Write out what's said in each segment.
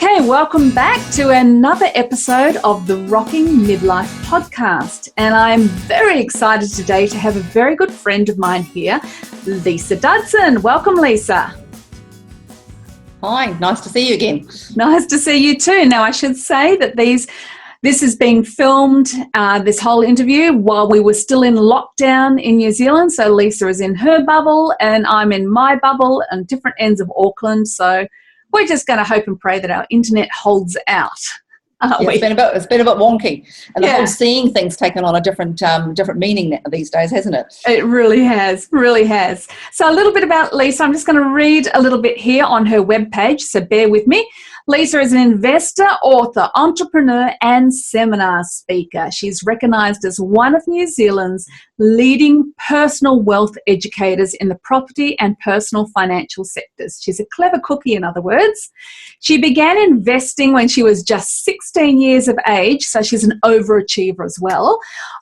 Okay, welcome back to another episode of the Rocking Midlife podcast. And I'm very excited today to have a very good friend of mine here, Lisa Dudson. Welcome, Lisa. Hi, nice to see you again. Nice to see you too. Now, I should say that this is being filmed, this whole interview, while we were still in lockdown in New Zealand. So Lisa is in her bubble and I'm in my bubble on different ends of Auckland. So we're just going to hope and pray that our internet holds out. It's been a bit wonky, and the whole seeing things taken on a different meaning these days, hasn't it? It really has, really has. So a little bit about Lisa. I'm just going to read a little bit here on her webpage, so bear with me. Lisa is an investor, author, entrepreneur, and seminar speaker. She's recognised as one of New Zealand's leading personal wealth educators in the property and personal financial sectors. She's a clever cookie, in other words. She began investing when she was just 16 years of age, so she's an overachiever as well,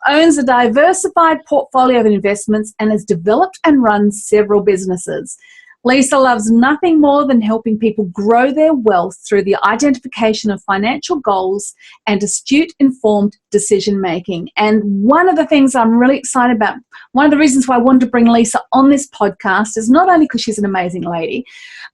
owns a diversified portfolio of investments, and has developed and run several businesses. Lisa loves nothing more than helping people grow their wealth through the identification of financial goals and astute, informed decision making. And one of the things I'm really excited about, one of the reasons why I wanted to bring Lisa on this podcast is not only because she's an amazing lady,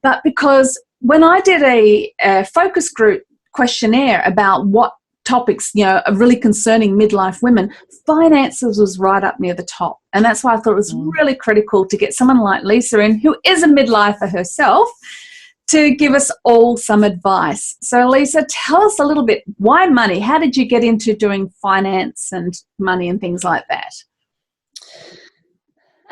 but because when I did a focus group questionnaire about what topics, are really concerning midlife women, finances was right up near the top. And that's why I thought it was really critical to get someone like Lisa in, who is a midlifer herself, to give us all some advice. So Lisa, tell us a little bit, why money? How did you get into doing finance and money and things like that?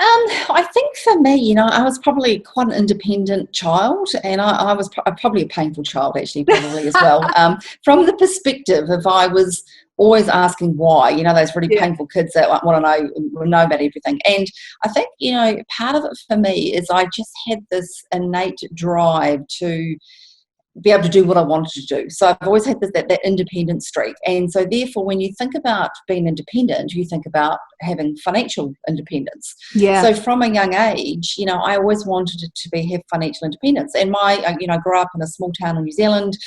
I think for me, I was probably quite an independent child, and I was probably a painful child, actually, probably as well. From the perspective of I was always asking why, those really painful kids that want to know about everything. And I think, part of it for me is I just had this innate drive to be able to do what I wanted to do. So I've always had that independent streak. And so therefore, when you think about being independent, you think about having financial independence. Yeah. So from a young age, I always wanted to have financial independence. And I grew up in a small town in New Zealand.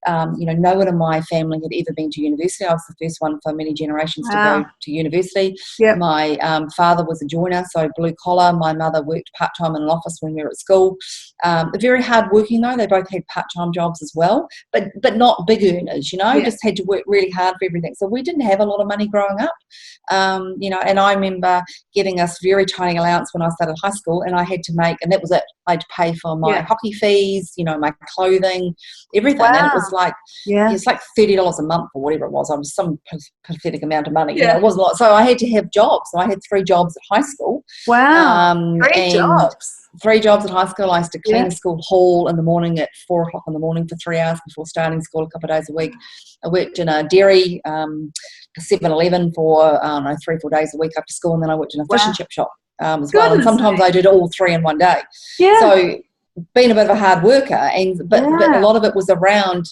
No one in my family had ever been to university. I was the first one for many generations to go to university. Yep. My father was a joiner, so blue collar. My mother worked part-time in an office when we were at school. Very hard working though. They both had part-time jobs as well, but not big earners, just had to work really hard for everything. So we didn't have a lot of money growing up, and I remember getting us very tiny allowance when I started high school, and I had to make, and that was it. I had to pay for my hockey fees, my clothing, everything. Wow. And it was like, it's like $30 a month or whatever it was. I was some pathetic amount of money. It wasn't a lot. So I had to have jobs. So I had 3 jobs at high school. Wow. 3 jobs. 3 jobs at high school. I used to clean the school hall in the morning at 4 o'clock in the morning for 3 hours before starting school a couple of days a week. I worked in a dairy, 7-Eleven for 3 or 4 days a week after school, and then I worked in a fish and chip shop as well. And sometimes I did all 3 in one day. Yeah. So being a bit of a hard worker, but a lot of it was around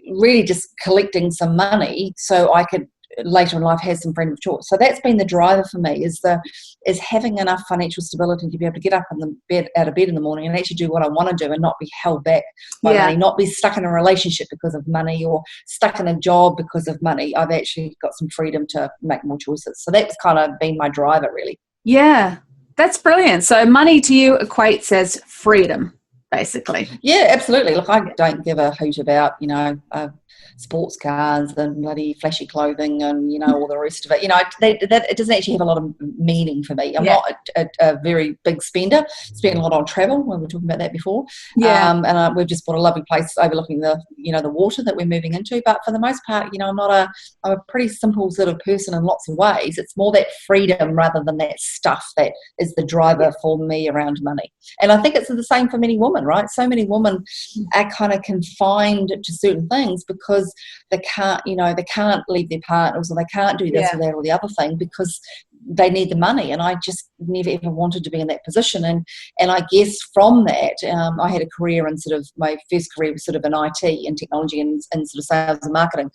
really just collecting some money so I could later in life have some freedom of choice. So that's been the driver for me, is having enough financial stability to be able to get up out of bed in the morning and actually do what I want to do and not be held back by money, not be stuck in a relationship because of money or stuck in a job because of money. I've actually got some freedom to make more choices. So that's kind of been my driver, really. Yeah, that's brilliant. So money to you equates as freedom, basically. Yeah, absolutely. Look, I don't give a hoot about, sports cars and bloody flashy clothing and, all the rest of it. It doesn't actually have a lot of meaning for me. I'm not a very big spender. Spend a lot on travel. We were talking about that before. Yeah. And we've just bought a lovely place overlooking the water that we're moving into. But for the most part, I'm a pretty simple sort of person in lots of ways. It's more that freedom rather than that stuff that is the driver for me around money. And I think it's the same for many women, right? So many women are kind of confined to certain things because they can't leave their partners, or they can't do this or that or the other thing because they need the money. And I just never ever wanted to be in that position. And I guess from that, I had a career in my first career was sort of in IT and technology and sort of sales and marketing.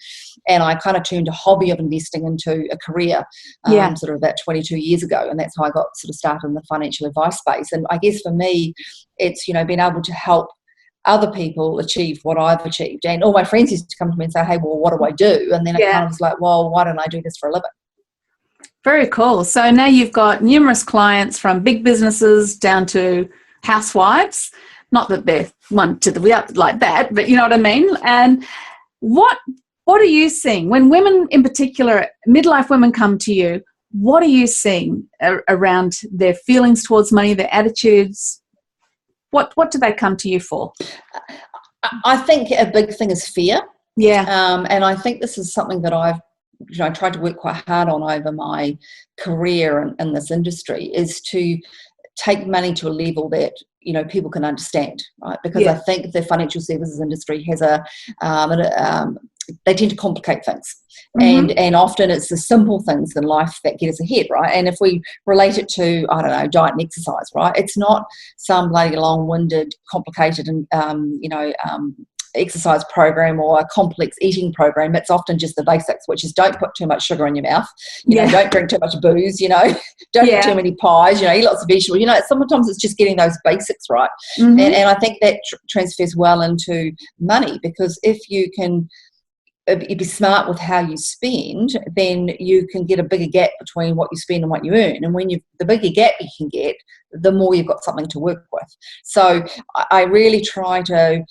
And I kind of turned a hobby of investing into a career sort of about 22 years ago. And that's how I got sort of started in the financial advice space. And I guess for me, it's, being able to help other people achieve what I've achieved. And all my friends used to come to me and say, hey, well, what do I do? And then it kind of was like, well, why don't I do this for a living? Very cool. So now you've got numerous clients from big businesses down to housewives. Not that they're one to the other like that, but you know what I mean? And what are you seeing when women in particular, midlife women, come to you? What are you seeing around their feelings towards money, their attitudes? What do they come to you for? I think a big thing is fear. Yeah. And I think this is something that I've tried to work quite hard on over my career in this industry, is to take money to a level that people can understand, right? Because I think the financial services industry has they tend to complicate things, and often it's the simple things in life that get us ahead, right? And if we relate it to, I don't know, diet and exercise, right? It's not some bloody long-winded, complicated, exercise program or a complex eating program. It's often just the basics, which is don't put too much sugar in your mouth, don't drink too much booze, don't eat too many pies, eat lots of vegetables. Sometimes it's just getting those basics right. And I think that transfers well into money, because if you can be smart with how you spend, then you can get a bigger gap between what you spend and what you earn. And the bigger gap you can get, the more you've got something to work with. So I really try to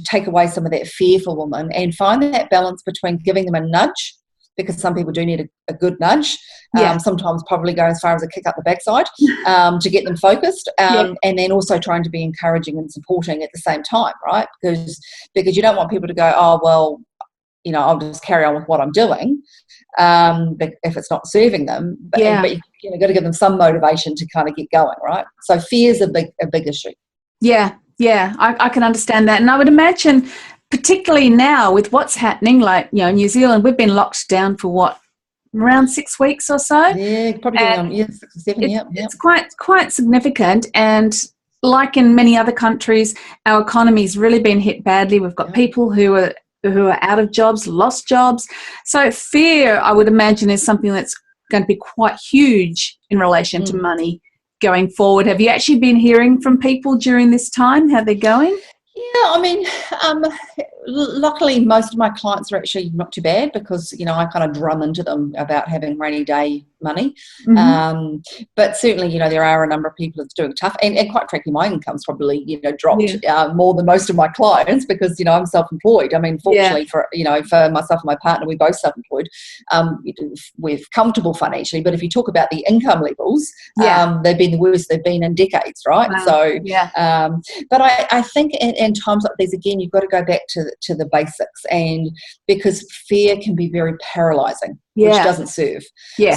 take away some of that fear for women and find that balance between giving them a nudge, because some people do need a good nudge, sometimes probably go as far as a kick up the backside to get them focused, and then also trying to be encouraging and supporting at the same time, right? Because you don't want people to go, oh, well, I'll just carry on with what I'm doing, if it's not serving them. But you've got to give them some motivation to kind of get going, right? So fear is a big issue. Yeah, I can understand that. And I would imagine, particularly now with what's happening, like, New Zealand, we've been locked down for around 6 weeks or so? Yeah, probably going on 6 or 7, It's quite significant. And like in many other countries, our economy's really been hit badly. We've got people who are out of jobs, lost jobs. So fear, I would imagine, is something that's going to be quite huge in relation to money going forward. Have you actually been hearing from people during this time, how they're going? Yeah, I mean, luckily most of my clients are actually not too bad, because I kind of drum into them about having rainy day money. But certainly, there are a number of people that's doing tough, and quite frankly, my income's probably dropped more than most of my clients, because I'm self-employed. I mean, fortunately for myself and my partner, we're both self-employed. We're comfortable financially, but if you talk about the income levels, they've been the worst they've been in decades, right? Wow. So but I think in times like these, again, you've got to go back to the basics, and because fear can be very paralyzing, which doesn't serve.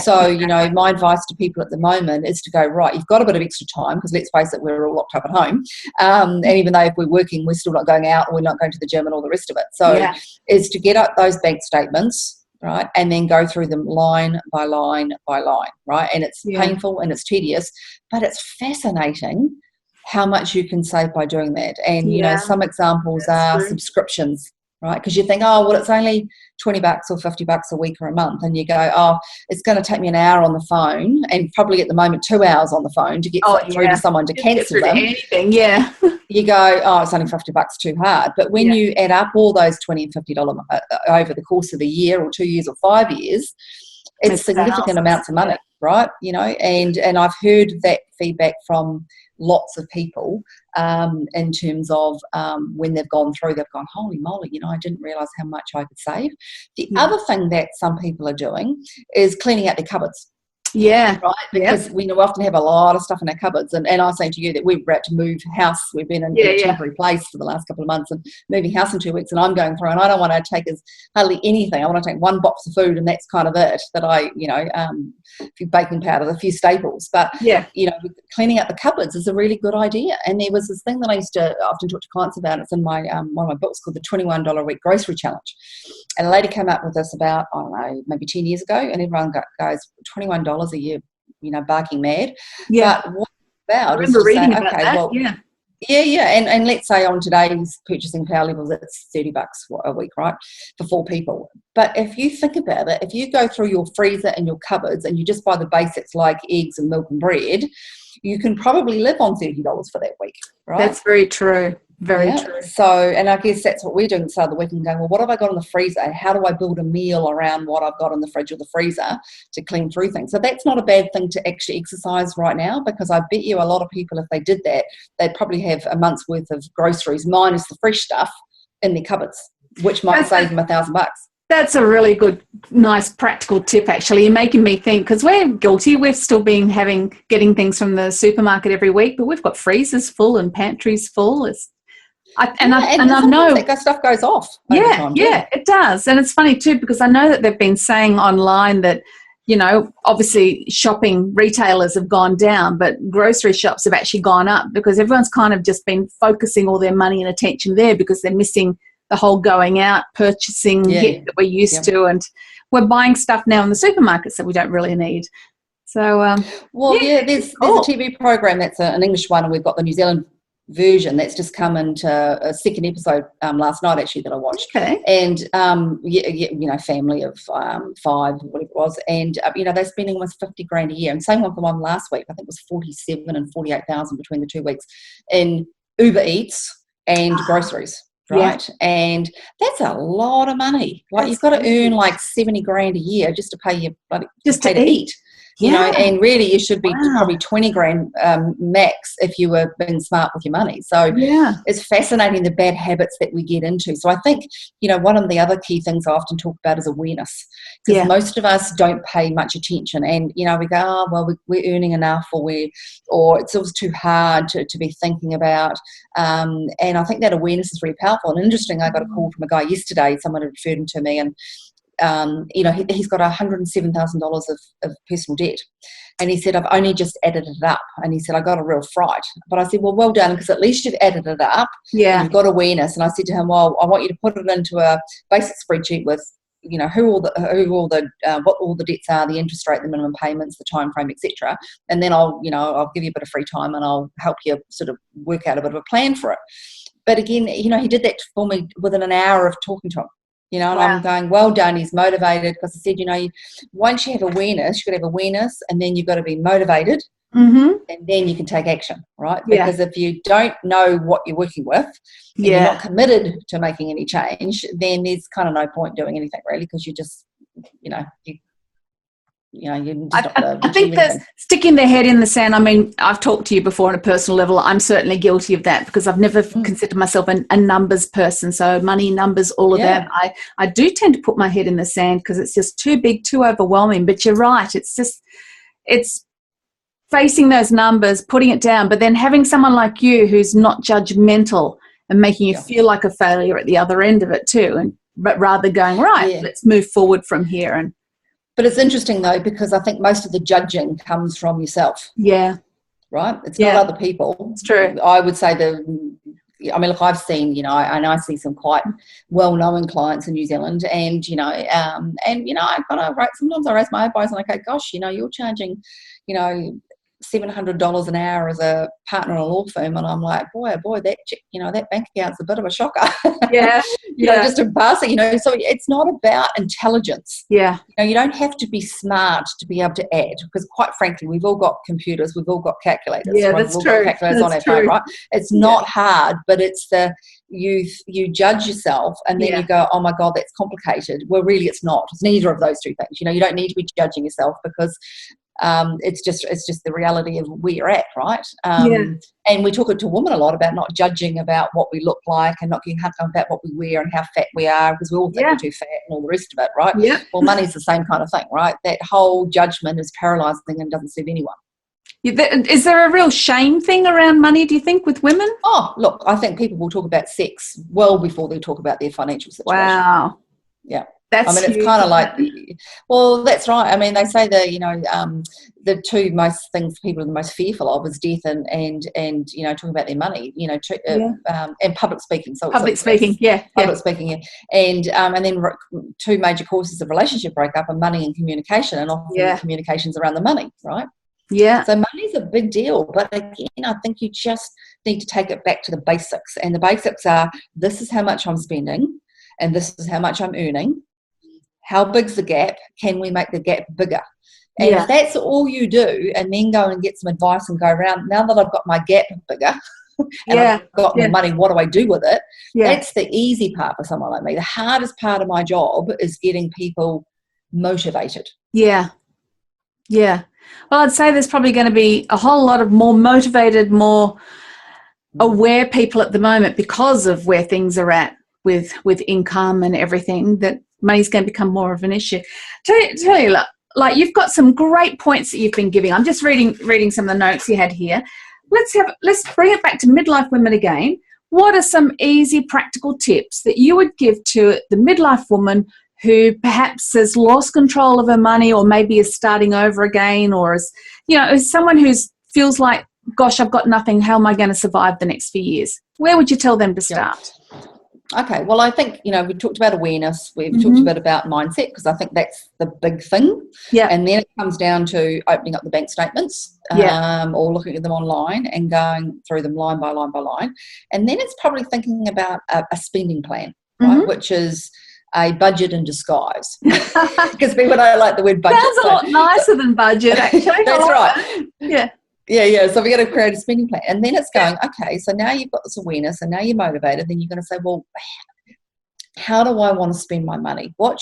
So my advice to people at the moment is to go, right, you've got a bit of extra time, because let's face it, we're all locked up at home, and even though if we're working, we're still not going out, and we're not going to the gym and all the rest of it. So is to get up those bank statements, right, and then go through them line by line by line, right? And it's painful and it's tedious, but it's fascinating how much you can save by doing that. And some examples are subscriptions, right? Because you think, oh, well, it's only $20 or $50 a week or a month, and you go, oh, it's going to take me an hour on the phone, and probably at the moment 2 hours on the phone to get through to someone to cancel them. Anything, you go, oh, it's only $50 too hard. But when you add up all those $20 and $50 over the course of a year or 2 years or 5 years, it's significant amounts of money, right? And I've heard that feedback from lots of people in terms of when they've gone through, they've gone, holy moly, I didn't realise how much I could save. The other thing that some people are doing is cleaning out their cupboards. Right, because we often have a lot of stuff in our cupboards, and I was saying to you that we're about to move house. We've been in a temporary place for the last couple of months, and moving house in 2 weeks, and I'm going through, and I don't want to take hardly anything. I want to take one box of food, and that's kind of it, that I, a few baking powder, a few staples, but cleaning out the cupboards is a really good idea. And there was this thing that I used to often talk to clients about. It's in my one of my books, called the $21 a week grocery challenge, and a lady came up with this about, I don't know, maybe 10 years ago, and everyone goes, $21 a year, barking mad. But what it's about is to say, okay, well, and let's say on today's purchasing power levels, it's $30 a week, right, for 4 people. But if you think about it, if you go through your freezer and your cupboards and you just buy the basics like eggs and milk and bread, you can probably live on $30 for that week, right? That's very true. Very true. So, and I guess that's what we're doing at the start of the week and going, well, what have I got in the freezer? How do I build a meal around what I've got in the fridge or the freezer to clean through things? So that's not a bad thing to actually exercise right now, because I bet you a lot of people, if they did that, they'd probably have a month's worth of groceries minus the fresh stuff in their cupboards, which might save them $1,000. That's a really good, nice, practical tip, actually. You're making me think, because we're guilty. We've still been getting things from the supermarket every week, but we've got freezers full and pantries full. I know that stuff goes off over time. Yeah, it does. And it's funny too, because I know that they've been saying online that, obviously shopping retailers have gone down, but grocery shops have actually gone up, because everyone's kind of just been focusing all their money and attention there, because they're missing the whole going out purchasing hit that we're used to, and we're buying stuff now in the supermarkets that we don't really need. So there's a TV program that's an English one, and we've got the New Zealand version that's just come into a second episode last night, actually, that I watched. Okay. And family of 5, whatever it was, and they're spending almost $50,000 a year. And same one for one last week, I think it was 47 and 48,000 between the 2 weeks in Uber Eats and groceries. Right. Yeah. And that's a lot of money. Like, you've got to earn like $70,000 a year just to pay your to eat. And really you should be probably $20,000 max if you were being smart with your money. So it's fascinating the bad habits that we get into. So I think, one of the other key things I often talk about is awareness, because most of us don't pay much attention, and we go, we're earning enough, or it's always too hard to be thinking about, and I think that awareness is really powerful. And interesting, I got a call from a guy yesterday, someone had referred him to me, and he's got $107,000 of personal debt, and he said, I've only just added it up, and he said, I got a real fright. But I said, well done, because at least you've added it up, and you've got awareness. And I said to him, well, I want you to put it into a basic spreadsheet with what all the debts are, the interest rate, the minimum payments, the time frame, etc. And then I'll give you a bit of free time, and I'll help you sort of work out a bit of a plan for it. But again, he did that for me within an hour of talking to him. And I'm going, well done, he's motivated, because I said, once you have awareness, you've got to have awareness, and then you've got to be motivated, and then you can take action, right? Because if you don't know what you're working with, and you're not committed to making any change, then there's kind of no point doing anything, really, because you just, I think that sticking their head in the sand, I mean, I've talked to you before on a personal level. I'm certainly guilty of that, because I've never considered myself a numbers person. So money, numbers, all of that. I do tend to put my head in the sand, because it's just too big, too overwhelming. But you're right. It's facing those numbers, putting it down, but then having someone like you who's not judgmental and making you feel like a failure at the other end of it too. But rather going, let's move forward from here. But it's interesting, though, because I think most of the judging comes from yourself. Yeah. Right? It's not other people. It's true. I would say look, I've seen, I see some quite well-known clients in New Zealand, and, I've got to, sometimes I raise my eyebrows and I go, gosh, you're charging, $700 an hour as a partner in a law firm, and I'm like, boy, that bank account's a bit of a shocker. Just in passing, so it's not about intelligence. You don't have to be smart to be able to add, because quite frankly, we've all got computers, we've all got calculators. That's true. Calculators on our phone, right? It's not hard, but it's you judge yourself, and then you go, oh my God, that's complicated. Well, really, it's not. It's neither of those two things. You don't need to be judging yourself, because it's just the reality of where you're at, right? And we talk to women a lot about not judging about what we look like, and not getting hung up about what we wear and how fat we are, because we all think we're too fat and all the rest of it, right? Well, money's the same kind of thing, right? That whole judgment is paralysing and doesn't serve anyone. Is there a real shame thing around money, do you think, with women? Oh, look, I think people will talk about sex well before they talk about their financial situation. Wow. Yeah. It's kind of like, well, that's right. I mean, they say the two most things people are the most fearful of is death and talking about their money, and public speaking. Public speaking. And then two major causes of relationship breakup are money and communication, and often communications around the money, right? Yeah. So money's a big deal, but again, I think you just need to take it back to the basics, and the basics are: this is how much I'm spending, and this is how much I'm earning. How big's the gap? Can we make the gap bigger? And Yeah. if that's all you do, and then go and get some advice and go around, now that I've got my gap bigger and Yeah. I've got more money, what do I do with it? Yeah. That's the easy part for someone like me. The hardest part of my job is getting people motivated. Yeah. Yeah. Well, I'd say there's probably going to be a whole lot of more motivated, more aware people at the moment because of where things are at with income and everything, that money's going to become more of an issue. Tell you, like you've got some great points that you've been giving. I'm just reading some of the notes you had here. Let's bring it back to midlife women again. What are some easy practical tips that you would give to the midlife woman who perhaps has lost control of her money, or maybe is starting over again, or is someone who feels like, gosh, I've got nothing, how am I going to survive the next few years? Where would you tell them to start? Okay, well, I think, we talked about awareness. We've talked a bit about mindset, because I think that's the big thing. Yeah. And then it comes down to opening up the bank statements, or looking at them online and going through them line by line by line. And then it's probably thinking about a spending plan, right, which is a budget in disguise. Because people don't like the word budget. Sounds a lot nicer than budget, actually. That's right. Yeah. Yeah. So we're going to create a spending plan. And then it's going, okay, so now you've got this awareness and now you're motivated. Then you're going to say, well, how do I want to spend my money? How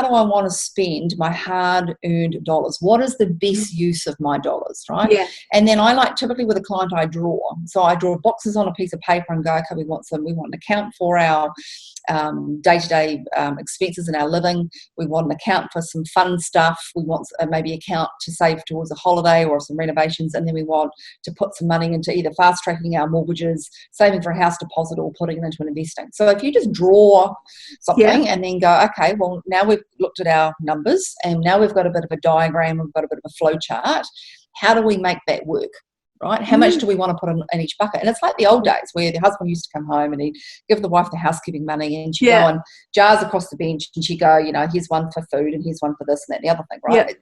do I want to spend my hard-earned dollars? What is the best use of my dollars, right? Yeah. And then typically with a client, I draw. So I draw boxes on a piece of paper and go, okay, we want an account for our day-to-day expenses in our living. We want an account for some fun stuff. We want maybe an account to save towards a holiday or some renovations, and then we want to put some money into either fast-tracking our mortgages, saving for a house deposit, or putting it into an investing. So if you just draw something and then go, okay, well, now we've looked at our numbers and now we've got a bit of a diagram, we've got a bit of a flow chart. How do we make that work? Right? How much do we want to put in each bucket? And it's like the old days where the husband used to come home and he'd give the wife the housekeeping money, and she'd go and jars across the bench, and she'd go, here's one for food and here's one for this and that and the other thing, right? Yep.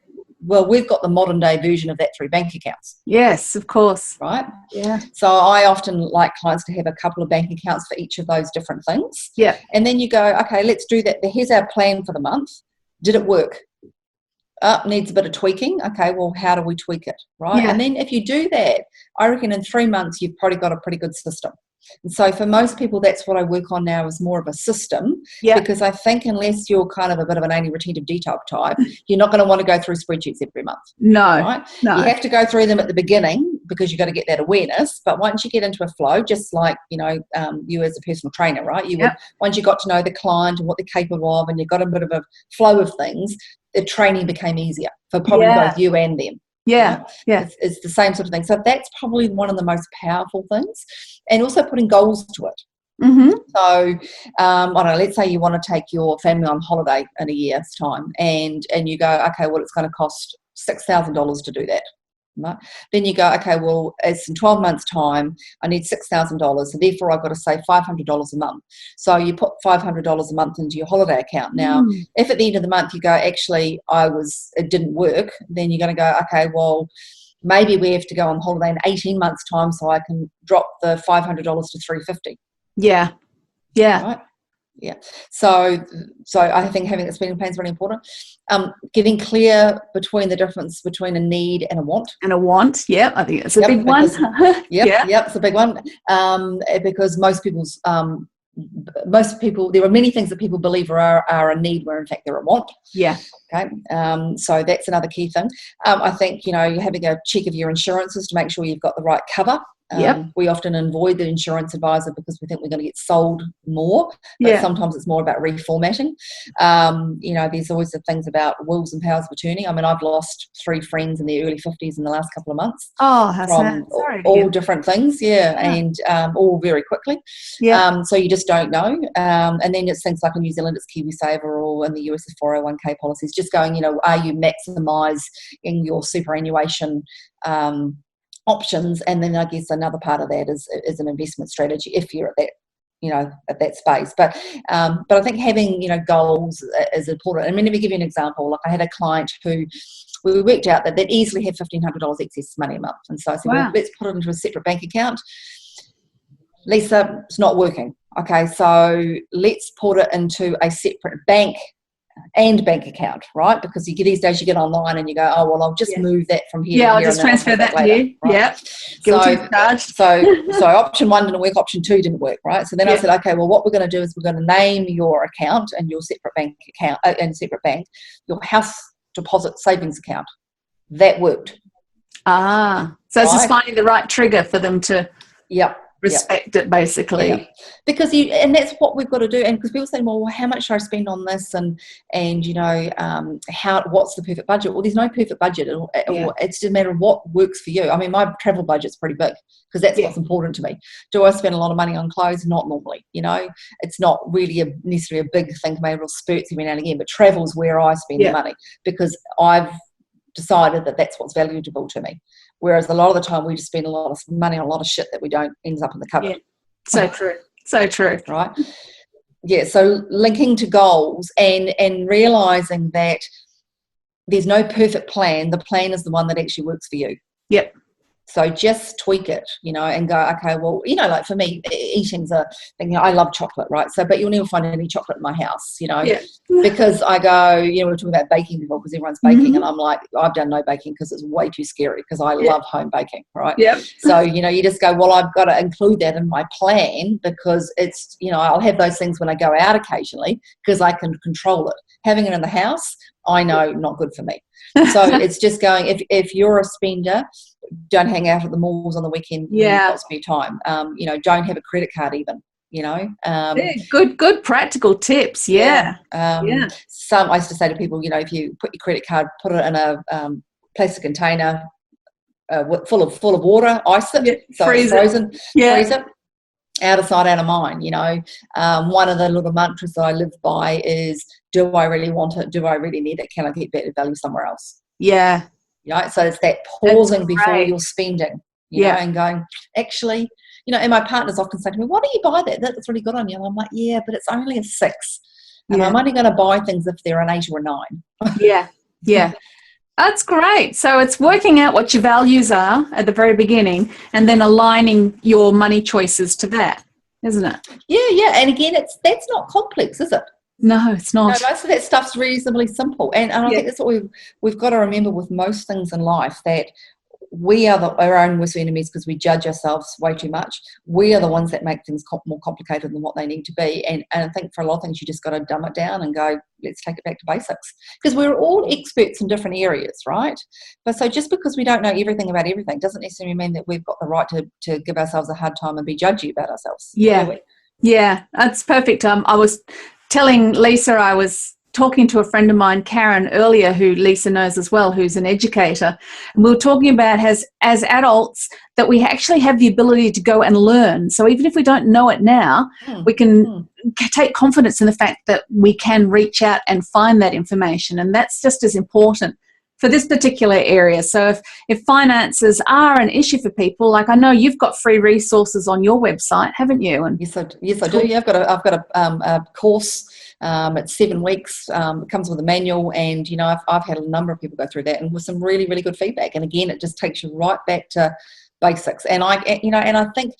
Well, we've got the modern day version of that through bank accounts. Yes, of course. Right? Yeah. So I often like clients to have a couple of bank accounts for each of those different things. Yeah. And then you go, okay, let's do that. Here's our plan for the month. Did it work? Needs a bit of tweaking. Okay, well, how do we tweak it, right? Yeah. And then if you do that, I reckon in 3 months you've probably got a pretty good system. And so for most people, that's what I work on now, is more of a system. Yeah. Because I think unless you're kind of a bit of an anti-retentive detox type, you're not going to want to go through spreadsheets every month. No. Right? No. You have to go through them at the beginning because you've got to get that awareness. But once you get into a flow, just like, you as a personal trainer, right? Once you got to know the client and what they're capable of, and you got a bit of a flow of things, the training became easier for probably both you and them. Yeah, right? yeah. It's the same sort of thing. So that's probably one of the most powerful things. And also putting goals to it. Mm-hmm. So, I don't know, let's say you want to take your family on holiday in a year's time, and you go, okay, well, it's going to cost $6,000 to do that. Right? Then you go, okay, well, it's in 12 months' time, I need $6,000, so therefore I've got to save $500 a month. So you put $500 a month into your holiday account. Now, if at the end of the month you go, actually, it didn't work, then you're going to go, okay, well, maybe we have to go on holiday in 18 months' time so I can drop the $500 to $350. Yeah, yeah. Right? Yeah. So I think having a spending plan is really important. Getting clear between the difference between a need and a want. And a want, yeah, I think it's a big one. Yep, it's a big one. Because most people, there are many things that people believe are a need where in fact they're a want. Yeah. Okay. So that's another key thing. I think, you're having a check of your insurances to make sure you've got the right cover. We often avoid the insurance advisor because we think we're going to get sold more, but sometimes it's more about reformatting. There's always the things about wills and powers of attorney. I mean, I've lost 3 friends in their early 50s in the last couple of months. Oh, how sad. From all different things, and all very quickly. So you just don't know. And then it's things like in New Zealand, it's KiwiSaver, or in the US, it's 401k policies. Just going, are you maximising your superannuation options? And then I guess another part of that is an investment strategy if you're at that, at that space. But I think having, goals is important. I mean, let me give you an example. Like I had a client who we worked out that they'd easily have $1,500 excess money a month. And so I said, well, let's put it into a separate bank account. Lisa, it's not working. Okay, so let's put it into a separate bank and bank account, right? Because these days you get online and you go, oh, well, I'll just move that from here to I'll here just and then I'll transfer pay that back to later, you. right? Yep. Guilty as charged. So option 1 didn't work, option 2 didn't work, right? So then I said, okay, well, what we're going to do is we're going to name your account and your separate bank account and separate bank, your house deposit savings account. That worked. So it's just finding the right trigger for them to respect it, basically. Yeah. Because and that's what we've got to do. And because people say, well, how much should I spend on this? And you know, what's the perfect budget? Well, there's no perfect budget. It's just a matter of what works for you. I mean, my travel budget's pretty big because that's what's important to me. Do I spend a lot of money on clothes? Not normally. You know, it's not really necessarily a big thing. Maybe little spurts every now and again, but travel's where I spend the money because I've decided that that's what's valuable to me. Whereas a lot of the time we just spend a lot of money on a lot of shit that we don't ends up in the cupboard. Yeah. So true. So true. Right. Yeah. So linking to goals and realizing that there's no perfect plan. The plan is the one that actually works for you. Yep. So just tweak it, you know, and go, okay, well, you know, like for me, eating's a thing. You know, I love chocolate, right? So, but you'll never find any chocolate in my house, you know, because I go, you know, we were talking about baking before because everyone's baking, and I'm like, I've done no baking because it's way too scary because I love home baking, right? Yep. So, you know, you just go, well, I've got to include that in my plan because it's, you know, I'll have those things when I go out occasionally because I can control it. Having it in the house, I know, not good for me. So it's just going, if you're a spender, don't hang out at the malls on the weekend when you've got spare time. You know, don't have a credit card even, you know. Good practical tips. Some I used to say to people, you know, if you put your credit card, put it in a plastic container full of water, ice it, so it's frozen, freeze it. Out of sight, out of mind, you know. One of the little mantras that I live by is, do I really want it? Do I really need it? Can I get better value somewhere else? Yeah. You know, so it's that pausing before you're spending, you know, and going, actually, you know, and my partners often say to me, why don't you buy that? That's really good on you. And I'm like, yeah, but it's only a 6. And I'm only going to buy things if they're an 8 or a 9. Yeah. That's great. So it's working out what your values are at the very beginning and then aligning your money choices to that, isn't it? Yeah. And again, that's not complex, is it? No, it's not. No, most of that stuff's reasonably simple. And I think that's what we've got to remember with most things in life, that we are our own worst enemies because we judge ourselves way too much. We are the ones that make things more complicated than what they need to be. And I think for a lot of things, you just got to dumb it down and go, let's take it back to basics. Because we're all experts in different areas, right? But so just because we don't know everything about everything doesn't necessarily mean that we've got the right to give ourselves a hard time and be judgy about ourselves. Yeah, that's perfect. I was telling Lisa, I was talking to a friend of mine, Karen, earlier, who Lisa knows as well, who's an educator. And we were talking about as adults that we actually have the ability to go and learn. So even if we don't know it now, we can take confidence in the fact that we can reach out and find that information. And that's just as important for this particular area. So if finances are an issue for people, like I know you've got free resources on your website, haven't you? And yes, I do. Yeah, I've got a course. It's 7 weeks. It comes with a manual, and you know I've had a number of people go through that, and with some really, really good feedback. And again, it just takes you right back to basics. And I think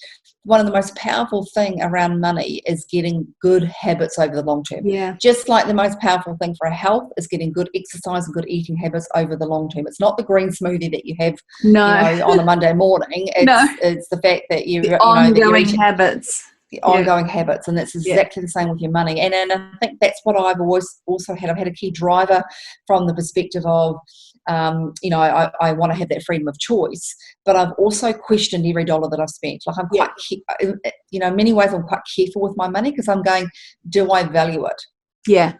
one of the most powerful thing around money is getting good habits over the long term. Yeah. Just like the most powerful thing for our health is getting good exercise and good eating habits over the long term. It's not the green smoothie that you have on a Monday morning. It's the fact that ongoing habits. Ongoing habits, and that's exactly the same with your money. And I think that's what I've always also had. I've had a key driver from the perspective of I want to have that freedom of choice, but I've also questioned every dollar that I've spent. Like I'm quite in many ways I'm quite careful with my money because I'm going, do I value it? Yeah,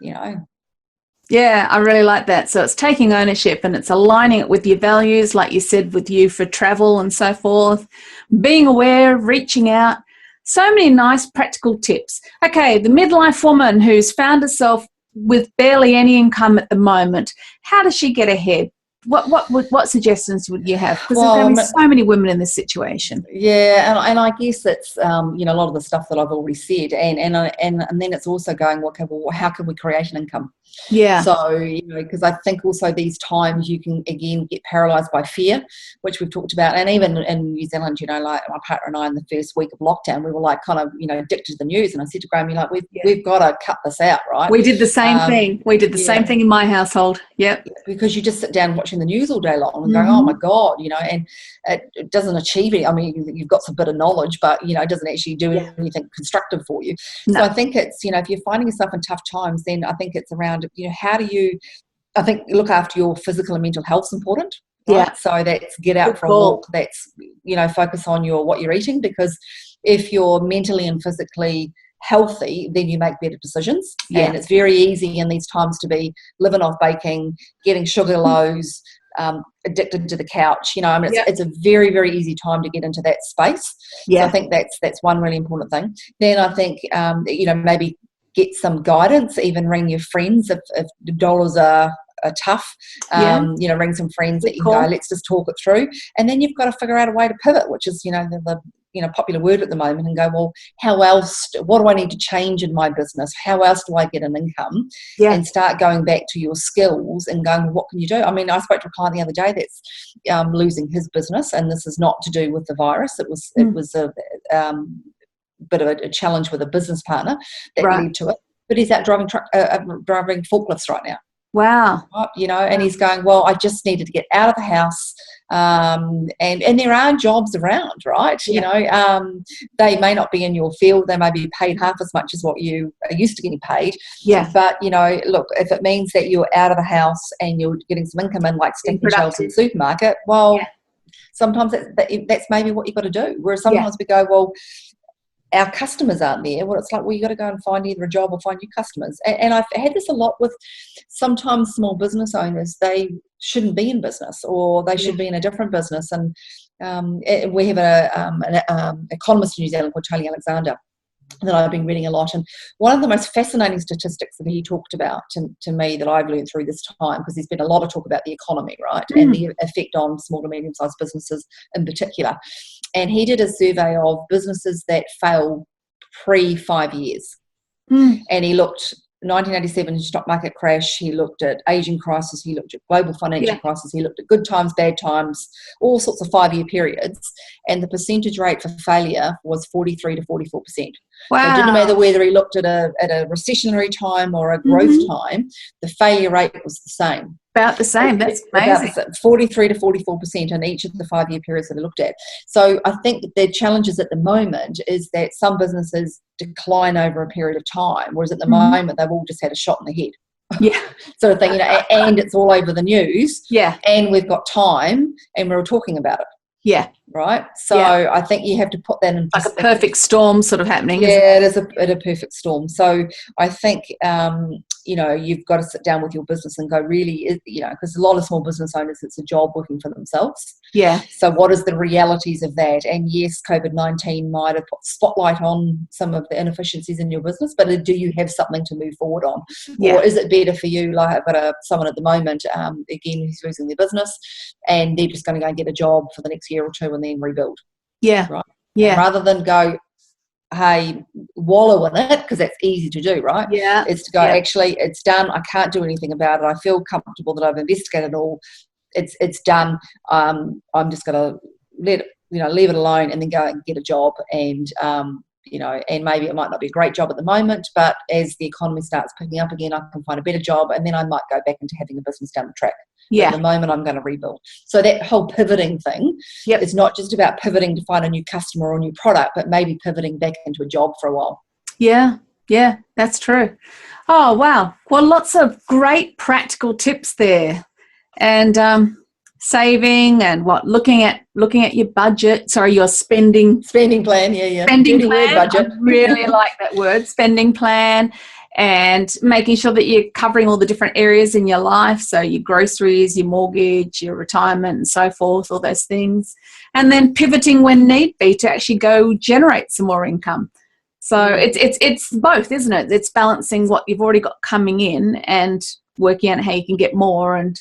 I really like that. So it's taking ownership and it's aligning it with your values, like you said, with you for travel and so forth, being aware, reaching out. So many nice practical tips. Okay, the midlife woman who's found herself with barely any income at the moment, how does she get ahead? What suggestions would you have? Because there's Well, going to be so many women in this situation. yeah, and I guess it's you know, a lot of the stuff that I've already said, and then it's also going, okay, well, how can we create an income? Yeah. So, you know, because I think also these times you can again get paralysed by fear, which we've talked about, and even in New Zealand, you know, like my partner and I in the first week of lockdown, we were like kind of, you know, addicted to the news, and I said to Graham, like, we've got to cut this out, right? We did the same thing. We did the same thing in my household. Yep. Because you just sit down watching the news all day long and going, oh my God, you know, and it doesn't achieve it. I mean, you've got some bit of knowledge, but, you know, it doesn't actually do anything constructive for you. No. So I think it's, you know, if you're finding yourself in tough times, then I think it's around, you know, how do you, I think, look after your physical and mental health is important. Right? Yeah. So that's get out for a walk. That's, you know, focus on what you're eating, because if you're mentally and physically healthy, then you make better decisions. Yeah. And it's very easy in these times to be living off baking, getting sugar lows, addicted to the couch. You know, I mean, it's a very, very easy time to get into that space. Yeah. So I think that's one really important thing. Then I think, you know, maybe get some guidance, even ring your friends if the dollars are tough. You know, ring some friends that you can go, let's just talk it through. And then you've got to figure out a way to pivot, which is, you know, the you know, popular word at the moment, and go, well, how else, what do I need to change in my business? How else do I get an income? Yeah. And start going back to your skills and going, well, what can you do? I mean, I spoke to a client the other day that's losing his business, and this is not to do with the virus. It was a bit of a challenge with a business partner that led to it. But he's out driving forklifts right now. Wow. You know, and he's going, well, I just needed to get out of the house. And there are jobs around, right? Yeah. You know, they may not be in your field. They may be paid half as much as what you are used to getting paid. Yeah. But, you know, look, if it means that you're out of the house and you're getting some income in, like stacking shelves in the supermarket, well, sometimes that's maybe what you've got to do. Whereas sometimes we go, well, our customers aren't there. Well, it's like, well, you got to go and find either a job or find new customers. And I've had this a lot with sometimes small business owners. They shouldn't be in business, or they should be in a different business. And we have an economist in New Zealand called Tony Alexander that I've been reading a lot. And one of the most fascinating statistics that he talked about to me that I've learned through this time, because there's been a lot of talk about the economy, right, and the effect on small to medium-sized businesses in particular. And he did a survey of businesses that fail pre-5 years. And he looked 1987 stock market crash, he looked at Asian crisis, he looked at global financial crisis, he looked at good times, bad times, all sorts of 5-year periods, and the percentage rate for failure was 43 to 44%. Wow. So it didn't matter whether he looked at a recessionary time or a growth time, the failure rate was the same. About the same. That's amazing. 43 to 44% in each of the 5-year periods that I looked at. So I think that the challenges at the moment is that some businesses decline over a period of time, whereas at the moment they've all just had a shot in the head. Yeah. Sort of thing, you know, and it's all over the news. Yeah. And we've got time and we're all talking about it. Yeah. Right. So I think you have to put that in like a perfect storm sort of happening. Yeah, it is a perfect storm. So I think, you know, you've got to sit down with your business and go, really, you know, because a lot of small business owners, it's a job working for themselves. Yeah. So what is the realities of that? And yes, COVID-19 might have put the spotlight on some of the inefficiencies in your business, but do you have something to move forward on? Yeah. Or is it better for you, like I've got someone at the moment, again, who's losing their business, and they're just going to go and get a job for the next year or two and then rebuild. Yeah. Right. Yeah. And rather than go, hey, wallow in it, because that's easy to do, right? Yeah. It's to go, actually, it's done. I can't do anything about it. I feel comfortable that I've investigated all. It's done. I'm just going to leave it alone, and then go and get a job. And you know, and maybe it might not be a great job at the moment, but as the economy starts picking up again, I can find a better job, and then I might go back into having a business down the track. Yeah. But at the moment, I'm going to rebuild. So that whole pivoting thing, it's not just about pivoting to find a new customer or a new product, but maybe pivoting back into a job for a while. Yeah. Yeah, that's true. Oh, wow. Well, lots of great practical tips there. And saving and looking at your budget, your spending plan. Spending plan. Budget. I really like that word, spending plan, and making sure that you're covering all the different areas in your life, so your groceries, your mortgage, your retirement, and so forth, all those things, and then pivoting when need be to actually go generate some more income. So it's both, isn't it? It's balancing what you've already got coming in and working out how you can get more. And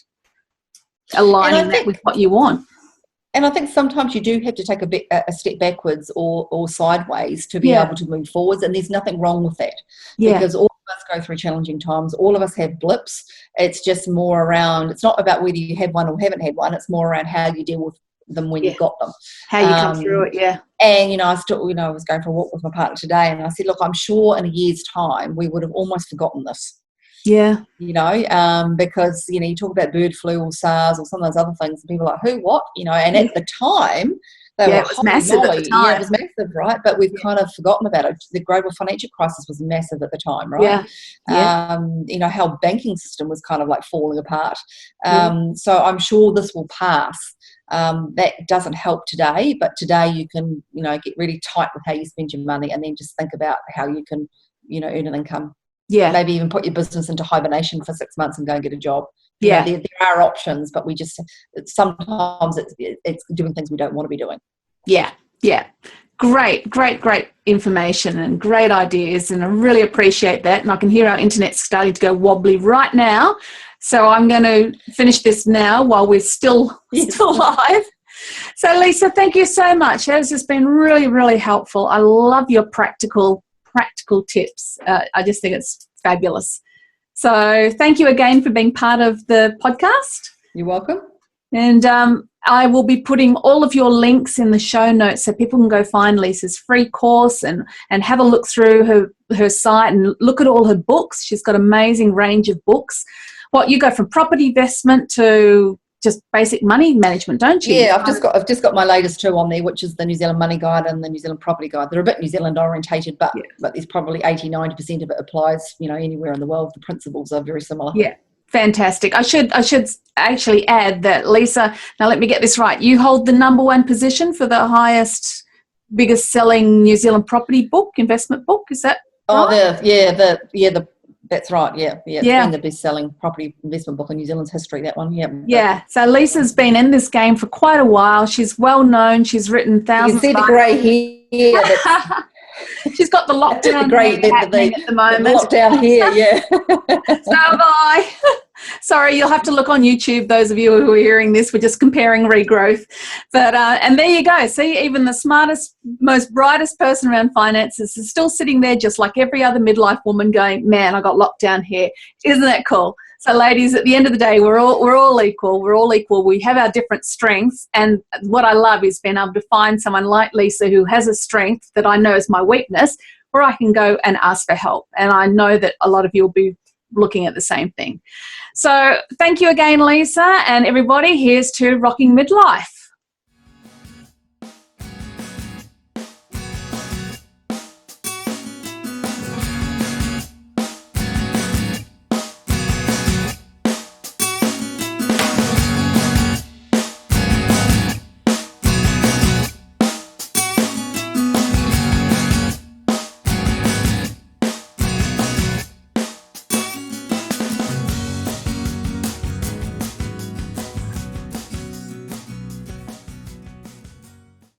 aligning that with what you want. And I think sometimes you do have to take a step backwards or sideways to be able to move forwards, and there's nothing wrong with that, because all of us go through challenging times. All of us have blips. It's just more around, it's not about whether you have one or haven't had one. It's more around how you deal with them when you've got them. How you come through it, And, I still, I was going for a walk with my partner today, and I said, look, I'm sure in a year's time we would have almost forgotten this. Yeah. Because, you talk about bird flu or SARS or some of those other things, and people are like, who, what? And at the time, they were it was massive at the time. Yeah, it was massive, right? But we've kind of forgotten about it. The global financial crisis was massive at the time, right? How banking system was kind of like falling apart. So I'm sure this will pass. That doesn't help today, but today you can, get really tight with how you spend your money, and then just think about how you can, earn an income. Yeah. Maybe even put your business into hibernation for 6 months and go and get a job. There are options, but sometimes it's doing things we don't want to be doing. Yeah. Great information and great ideas, and I really appreciate that. And I can hear our internet starting to go wobbly right now. So I'm going to finish this now while we're still live. So Lisa, thank you so much. This has been really, really helpful. I love your practical tips. I just think it's fabulous. So thank you again for being part of the podcast. You're welcome. And I will be putting all of your links in the show notes so people can go find Lisa's free course and have a look through her site and look at all her books. She's got an amazing range of books. You go from property investment to just basic money management, don't you? Yeah, I've just got my latest two on there, which is the New Zealand Money Guide and the New Zealand Property Guide. They're a bit New Zealand orientated, but there's probably 80-90% of it applies, anywhere in the world. The principles are very similar. Yeah, fantastic. I should actually add that, Lisa, now let me get this right. You hold the number one position for the biggest selling New Zealand property book, investment book. Is that right? That's right, yeah. It's been the best-selling property investment book in New Zealand's history, that one, Yeah, so Lisa's been in this game for quite a while. She's well-known. She's written thousands of... You can see the grey hair. She's got the lockdown happening at the moment. The lockdown here, So have I. Sorry, you'll have to look on YouTube, those of you who are hearing this. We're just comparing regrowth. But and there you go. See, even the smartest, most brightest person around finances is still sitting there just like every other midlife woman going, man, I got lockdown here. Isn't that cool? So ladies, at the end of the day, we're all equal. We're all equal. We have our different strengths. And what I love is being able to find someone like Lisa who has a strength that I know is my weakness, where I can go and ask for help. And I know that a lot of you will be looking at the same thing. So thank you again, Lisa, and everybody. Here's to rocking midlife.